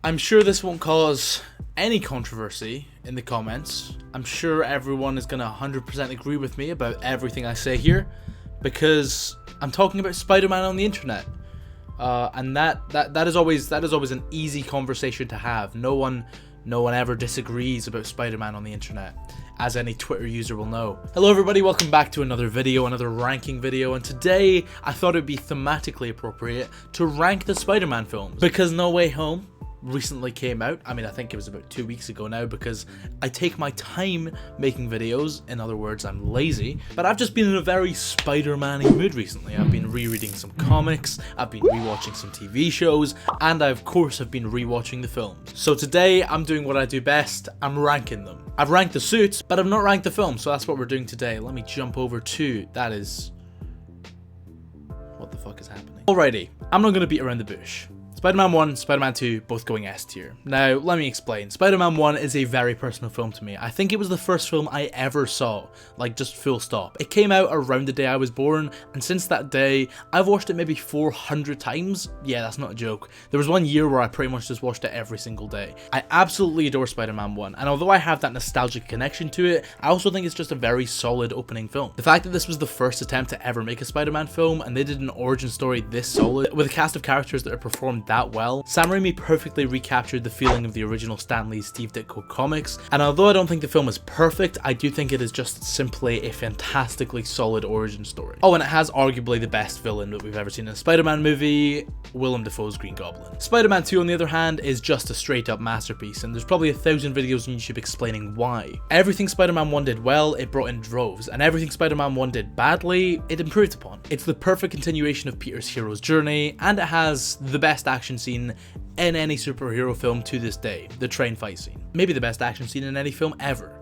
I'm sure this won't cause any controversy in the comments. I'm sure everyone is gonna 100% agree with me about everything I say here, because I'm talking about Spider-Man on the internet. And that is always an easy conversation to have. No one ever disagrees about Spider-Man on the internet, as any Twitter user will know. Hello everybody, welcome back to another video, another ranking video, and today I thought it'd be thematically appropriate to rank the Spider-Man films, because No Way Home recently came out. I mean, I think it was about 2 weeks ago now, because I take my time making videos. In other words, I'm lazy. But I've just been in a very Spider-Man-y mood recently. I've been rereading some comics, I've been rewatching some TV shows, and I of course have been rewatching the films. So today I'm doing what I do best, I'm ranking them. I've ranked the suits, but I've not ranked the film, so that's what we're doing today. Let me jump over to, that is... what the fuck is happening? Alrighty, I'm not gonna beat around the bush. Spider-Man 1, Spider-Man 2, both going S tier. Now, let me explain. Spider-Man 1 is a very personal film to me. I think it was the first film I ever saw, like just full stop. It came out around the day I was born, and since that day, I've watched it maybe 400 times. Yeah, that's not a joke. There was one year where I pretty much just watched it every single day. I absolutely adore Spider-Man 1, and although I have that nostalgic connection to it, I also think it's just a very solid opening film. The fact that this was the first attempt to ever make a Spider-Man film, and they did an origin story this solid, with a cast of characters that are performed that well, Sam Raimi perfectly recaptured the feeling of the original Stan Lee Steve Ditko comics, and although I don't think the film is perfect, I do think it is just simply a fantastically solid origin story. Oh, and it has arguably the best villain that we've ever seen in a Spider-Man movie, Willem Dafoe's Green Goblin. Spider-Man 2, on the other hand, is just a straight up masterpiece, and there's probably 1,000 videos on YouTube explaining why. Everything Spider-Man 1 did well, it brought in droves, and everything Spider-Man 1 did badly, it improved upon. It's the perfect continuation of Peter's hero's journey, and it has the best action scene in any superhero film to this day, the train fight scene. Maybe the best action scene in any film ever.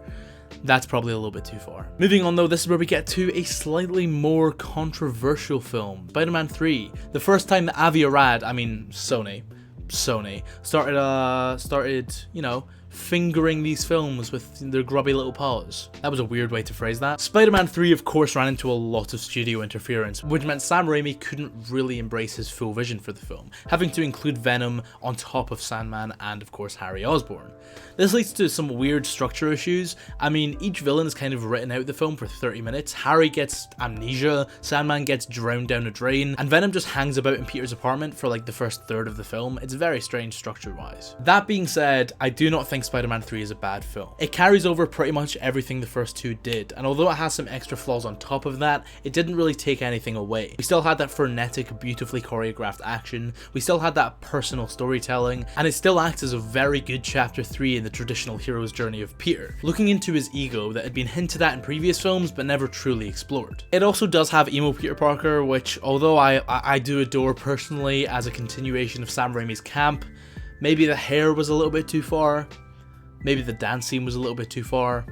That's probably a little bit too far. Moving on though, this is where we get to a slightly more controversial film, Spider-Man 3. The first time that Avi Arad, I mean Sony, started, you know, fingering these films with their grubby little paws. That was a weird way to phrase that. Spider-Man 3 of course ran into a lot of studio interference, which meant Sam Raimi couldn't really embrace his full vision for the film, having to include Venom on top of Sandman and of course Harry Osborn. This leads to some weird structure issues. I mean, each villain is kind of written out the film for 30 minutes. Harry gets amnesia, Sandman gets drowned down a drain, and Venom just hangs about in Peter's apartment for like the first third of the film. It's very strange structure-wise. That being said, I do not think Spider-Man 3 is a bad film. It carries over pretty much everything the first two did, and although it has some extra flaws on top of that, it didn't really take anything away. We still had that frenetic, beautifully choreographed action, we still had that personal storytelling, and it still acts as a very good chapter 3 in the traditional hero's journey of Peter, looking into his ego that had been hinted at in previous films but never truly explored. It also does have emo Peter Parker, which although I do adore personally as a continuation of Sam Raimi's camp, maybe the hair was a little bit too far. Maybe the dance scene was a little bit too far.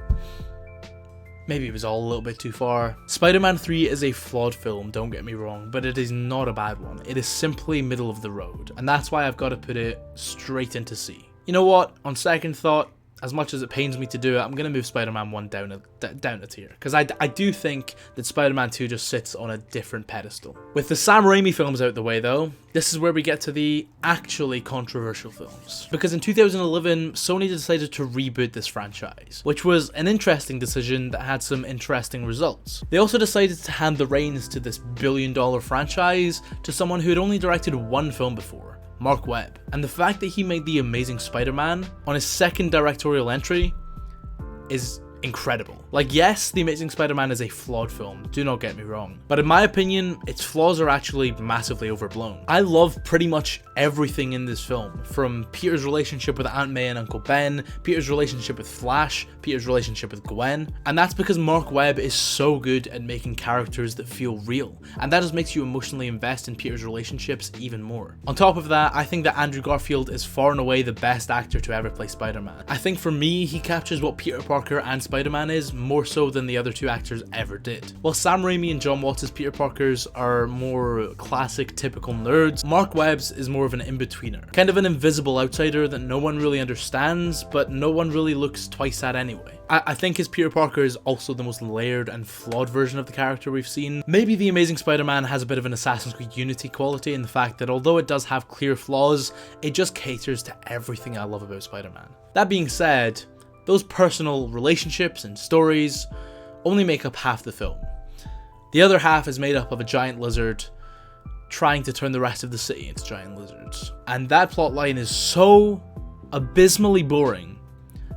Maybe it was all a little bit too far. Spider-Man 3 is a flawed film, don't get me wrong, but it is not a bad one. It is simply middle of the road, and that's why I've got to put it straight into C. You know what? On second thought, as much as it pains me to do it, I'm going to move Spider-Man 1 down a tier, because I do think that Spider-Man 2 just sits on a different pedestal. With the Sam Raimi films out the way though, this is where we get to the actually controversial films. Because in 2011, Sony decided to reboot this franchise, which was an interesting decision that had some interesting results. They also decided to hand the reins to this billion-dollar franchise to someone who had only directed one film before, Mark Webb. And the fact that he made The Amazing Spider-Man on his second directorial entry is incredible. Like, yes, The Amazing Spider-Man is a flawed film, do not get me wrong, but in my opinion, its flaws are actually massively overblown. I love pretty much everything in this film, from Peter's relationship with Aunt May and Uncle Ben, Peter's relationship with Flash, Peter's relationship with Gwen, and that's because Mark Webb is so good at making characters that feel real, and that just makes you emotionally invest in Peter's relationships even more. On top of that, I think that Andrew Garfield is far and away the best actor to ever play Spider-Man. I think for me, he captures what Peter Parker and Spider-Man is more so than the other two actors ever did. While Sam Raimi and John Watts' Peter Parkers are more classic, typical nerds, Mark Webb's is more of an in-betweener. Kind of an invisible outsider that no one really understands, but no one really looks twice at anyway. I think his Peter Parker is also the most layered and flawed version of the character we've seen. Maybe The Amazing Spider-Man has a bit of an Assassin's Creed Unity quality in the fact that although it does have clear flaws, it just caters to everything I love about Spider-Man. That being said, those personal relationships and stories only make up half the film. The other half is made up of a giant lizard trying to turn the rest of the city into giant lizards. And that plotline is so abysmally boring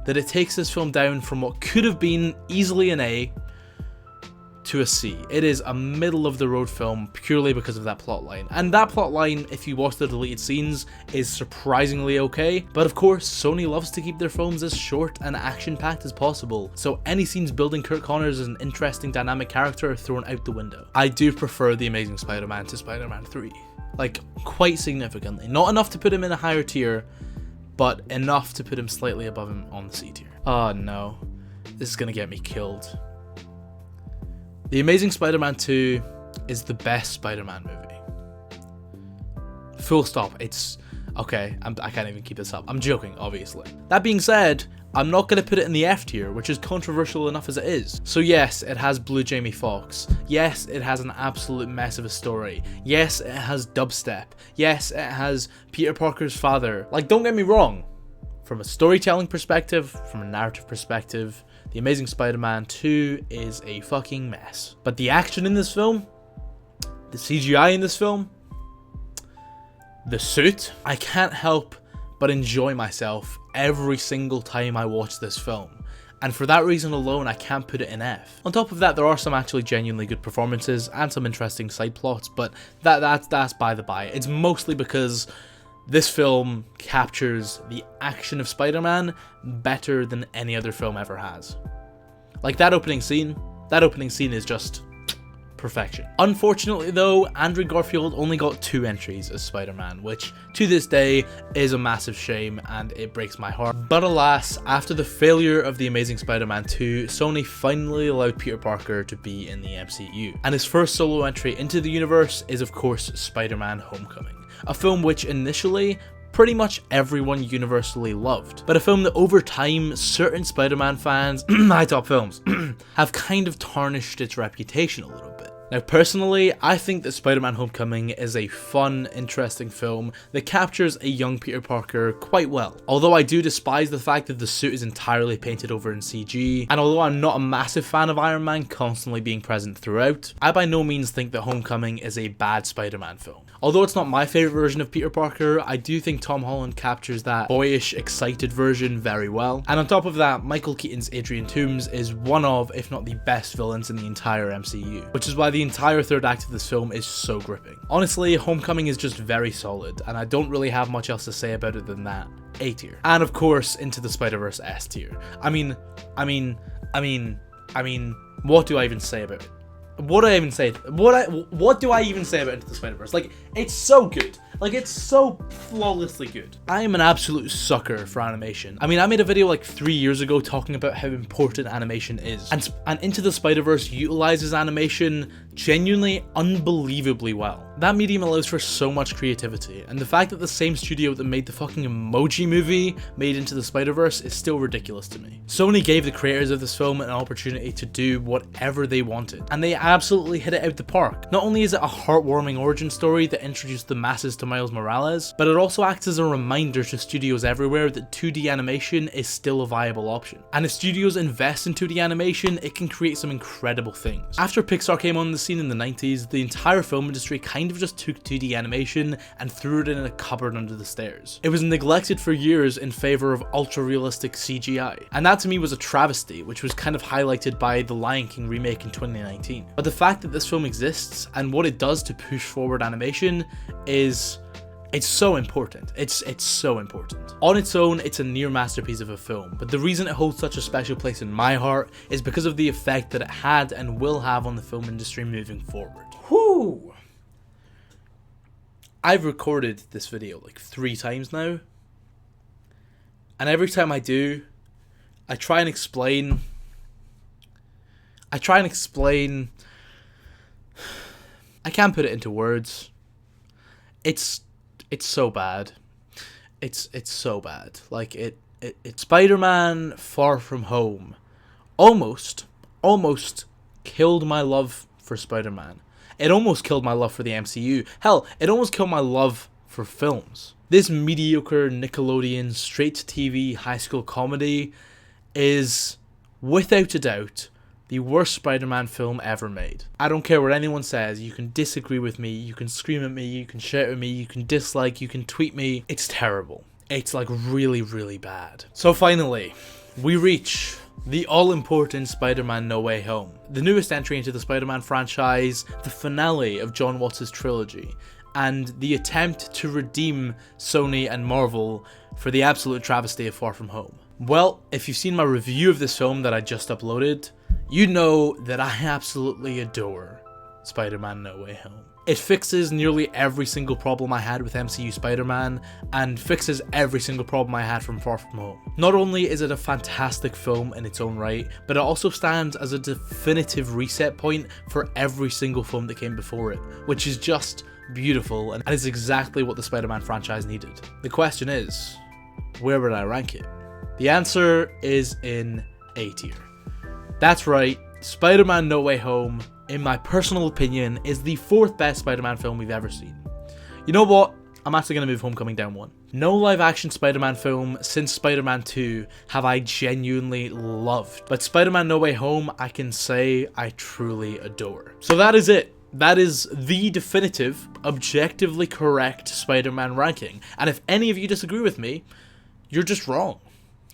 that it takes this film down from what could have been easily an A to a C. It is a middle of the road film purely because of that plotline. And that plotline, if you watch the deleted scenes, is surprisingly okay. But of course, Sony loves to keep their films as short and action-packed as possible, so any scenes building Kirk Connors as an interesting dynamic character are thrown out the window. I do prefer The Amazing Spider-Man to Spider-Man 3. Like, quite significantly. Not enough to put him in a higher tier, but enough to put him slightly above him on the C tier. Oh no, this is gonna get me killed. The Amazing Spider-Man 2 is the best Spider-Man movie. Full stop. It's okay. I can't even keep this up. I'm joking, obviously. That being said, I'm not going to put it in the F tier, which is controversial enough as it is. So yes, it has Blue Jamie Foxx. Yes, it has an absolute mess of a story. Yes, it has dubstep. Yes, it has Peter Parker's father. Like, don't get me wrong. From a storytelling perspective, from a narrative perspective, The Amazing Spider-Man 2 is a fucking mess. But the action in this film, the CGI in this film, the suit, I can't help but enjoy myself every single time I watch this film. And for that reason alone, I can't put it in F. On top of that, there are some actually genuinely good performances and some interesting side plots, but that's by the by. It's mostly because this film captures the action of Spider-Man better than any other film ever has. Like that opening scene is just perfection. Unfortunately though, Andrew Garfield only got 2 entries as Spider-Man, which to this day is a massive shame and it breaks my heart. But alas, after the failure of The Amazing Spider-Man 2, Sony finally allowed Peter Parker to be in the MCU. And his first solo entry into the universe is of course Spider-Man Homecoming, a film which initially pretty much everyone universally loved, but a film that over time certain Spider-Man fans, my top films, have kind of tarnished its reputation a little bit. Now personally, I think that Spider-Man Homecoming is a fun, interesting film that captures a young Peter Parker quite well. Although I do despise the fact that the suit is entirely painted over in CG, and although I'm not a massive fan of Iron Man constantly being present throughout, I by no means think that Homecoming is a bad Spider-Man film. Although it's not my favourite version of Peter Parker, I do think Tom Holland captures that boyish, excited version very well. And on top of that, Michael Keaton's Adrian Toomes is one of, if not the best villains in the entire MCU, which is why the entire third act of this film is so gripping. Honestly, Homecoming is just very solid, and I don't really have much else to say about it than that. A tier. And of course, Into the Spider-Verse S tier. I mean, what do I even say about it? What do I even say? What do I even say about Into the Spider-Verse? Like, it's so good. Like, it's so flawlessly good. I am an absolute sucker for animation. I mean, I made a video like 3 years ago talking about how important animation is. And Into the Spider-Verse utilizes animation genuinely unbelievably well. That medium allows for so much creativity, and the fact that the same studio that made the fucking Emoji Movie made Into the Spider-Verse is still ridiculous to me. Sony gave the creators of this film an opportunity to do whatever they wanted, and they absolutely hit it out the park. Not only is it a heartwarming origin story that introduced the masses to Miles Morales, but it also acts as a reminder to studios everywhere that 2D animation is still a viable option. And if studios invest in 2D animation, it can create some incredible things. After Pixar came on the scene in the 90s, the entire film industry kind of just took 2D animation and threw it in a cupboard under the stairs. It was neglected for years in favor of ultra-realistic CGI, and that to me was a travesty, which was kind of highlighted by the Lion King remake in 2019. But the fact that this film exists and what it does to push forward animation it's so important. It's so important. On its own, it's a near masterpiece of a film, but the reason it holds such a special place in my heart is because of the effect that it had and will have on the film industry moving forward. Whew! I've recorded this video like 3 times now, and every time I do, I try and explain I try and explain. I can't put it into words. It's so bad. It's so bad. Like it Spider-Man Far From Home almost killed my love for Spider-Man. It almost killed my love for the MCU. Hell, it almost killed my love for films. This mediocre Nickelodeon straight-to-TV high school comedy is, without a doubt, the worst Spider-Man film ever made. I don't care what anyone says, you can disagree with me, you can scream at me, you can shout at me, you can dislike, you can tweet me. It's terrible. It's like really, really bad. So finally, we reach the all-important Spider-Man No Way Home, the newest entry into the Spider-Man franchise, the finale of John Watts' trilogy, and the attempt to redeem Sony and Marvel for the absolute travesty of Far From Home. Well, if you've seen my review of this film that I just uploaded, you know that I absolutely adore Spider-Man No Way Home. It fixes nearly every single problem I had with MCU Spider-Man, and fixes every single problem I had from Far From Home. Not only is it a fantastic film in its own right, but it also stands as a definitive reset point for every single film that came before it, which is just beautiful, and is exactly what the Spider-Man franchise needed. The question is, where would I rank it? The answer is in A tier. That's right, Spider-Man No Way Home, in my personal opinion, is the 4th best Spider-Man film we've ever seen. You know what? I'm actually going to move Homecoming down 1. No live-action Spider-Man film since Spider-Man 2 have I genuinely loved, but Spider-Man No Way Home, I can say I truly adore. So that is it. That is the definitive, objectively correct Spider-Man ranking. And if any of you disagree with me, you're just wrong.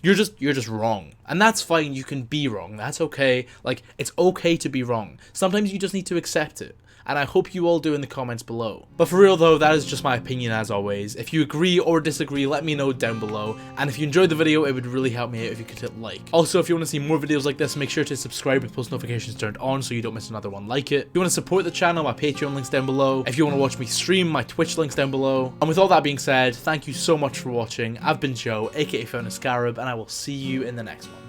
You're just wrong. And that's fine, you can be wrong. That's okay. Like, it's okay to be wrong. Sometimes you just need to accept it. And I hope you all do in the comments below. But for real though, that is just my opinion as always. If you agree or disagree, let me know down below. And if you enjoyed the video, it would really help me out if you could hit like. Also, if you want to see more videos like this, make sure to subscribe with post notifications turned on so you don't miss another one like it. If you want to support the channel, my Patreon link's down below. If you want to watch me stream, my Twitch link's down below. And with all that being said, thank you so much for watching. I've been Joe, aka Scarab, and I will see you in the next one.